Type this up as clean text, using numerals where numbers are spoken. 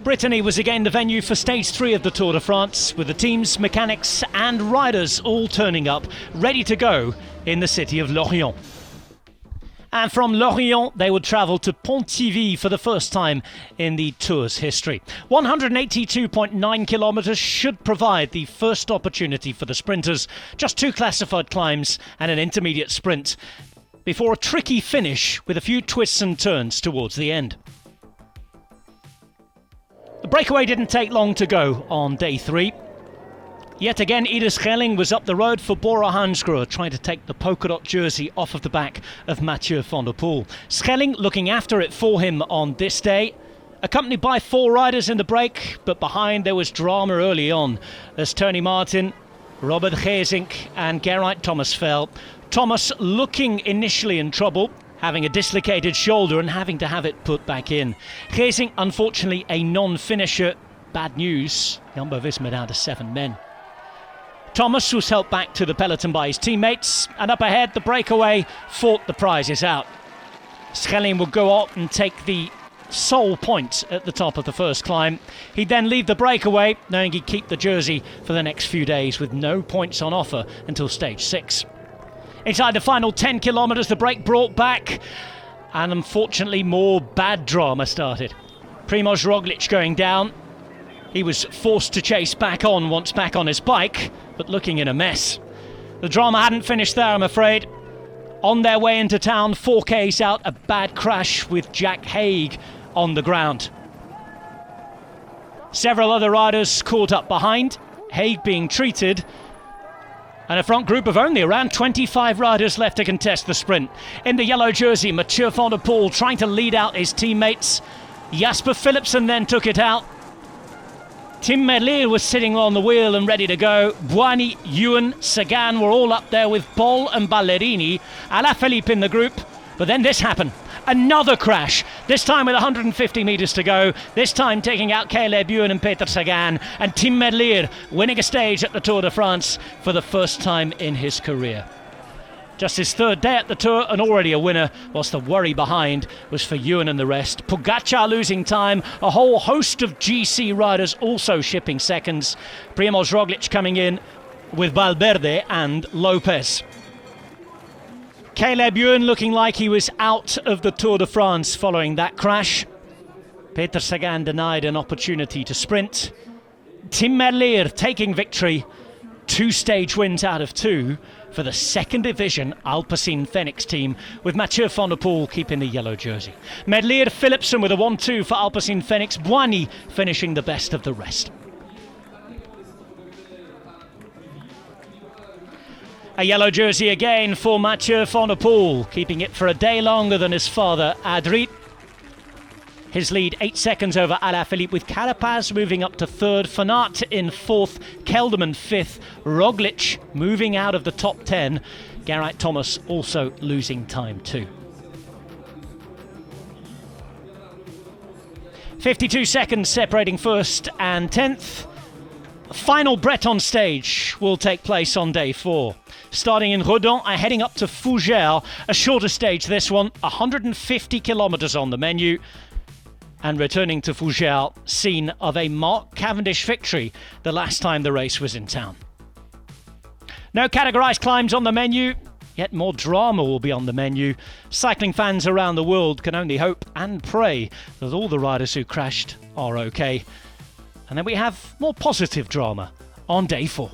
Brittany was again the venue for stage 3 of the Tour de France, with the teams, mechanics and riders all turning up, ready to go in the city of Lorient. And from Lorient, they would travel to Pontivy for the first time in the Tour's history. 182.9 kilometres should provide the first opportunity for the sprinters. Just 2 classified climbs and an intermediate sprint, before a tricky finish with a few twists and turns towards the end. The breakaway didn't take long to go on day 3. Yet again, Ida Schelling was up the road for Bora Hansgrohe, trying to take the polka dot jersey off of the back of Mathieu van der Poel. Schelling looking after it for him on this day, accompanied by 4 riders in the break, but behind there was drama early on as Tony Martin, Robert Geesink and Gerrit Thomas fell. Thomas looking initially in trouble, having a dislocated shoulder and having to have it put back in. Geesink, unfortunately, a non-finisher. Bad news, Jumbo Visma down to 7 men. Thomas was helped back to the peloton by his teammates, and up ahead the breakaway fought the prizes out. Schelling would go out and take the sole point at the top of the first climb. He'd then leave the breakaway, knowing he'd keep the jersey for the next few days with no points on offer until stage 6. Inside the final 10 kilometres, the break brought back, and unfortunately more bad drama started. Primož Roglič going down. He was forced to chase back on once back on his bike, but looking in a mess. The drama hadn't finished there, I'm afraid. On their way into town, 4Ks out, a bad crash with Jack Haig on the ground. Several other riders caught up behind, Haig being treated, and a front group of only around 25 riders left to contest the sprint. In the yellow jersey, Mathieu van der Poel trying to lead out his teammates. Jasper Philipsen then took it out. Tim Merlier was sitting on the wheel and ready to go. Buoni, Ewan, Sagan were all up there with Bol and Ballerini. Alaphilippe in the group. But then this happened. Another crash, this time with 150 metres to go, this time taking out Caleb Ewan and Peter Sagan, and Tim Merlier winning a stage at the Tour de France for the first time in his career. Just his 3rd day at the Tour and already a winner, whilst the worry behind was for Ewan and the rest. Pogačar losing time, a whole host of GC riders also shipping seconds. Primož Roglič coming in with Valverde and Lopez. Caleb Ewan looking like he was out of the Tour de France following that crash. Peter Sagan denied an opportunity to sprint. Tim Merlier taking victory, 2 stage wins out of 2 for the 2nd division Alpecin Fenix team, with Mathieu van der Poel keeping the yellow jersey. Merlier Philipsen with a 1-2 for Alpecin Fenix, Buoni finishing the best of the rest. A yellow jersey again for Mathieu van der Poel, keeping it for a day longer than his father Adriet. His lead 8 seconds over Alaphilippe, with Carapaz moving up to 3rd, Van Aert in 4th, Kelderman 5th, Roglič moving out of the top 10, Gerrit Thomas also losing time too. 52 seconds separating 1st and 10th. Final Breton stage will take place on day 4. Starting in Redon and heading up to Fougères, a shorter stage this one, 150 kilometres on the menu. And returning to Fougères, scene of a Mark Cavendish victory the last time the race was in town. No categorised climbs on the menu, yet more drama will be on the menu. Cycling fans around the world can only hope and pray that all the riders who crashed are okay. And then we have more positive drama on day 4.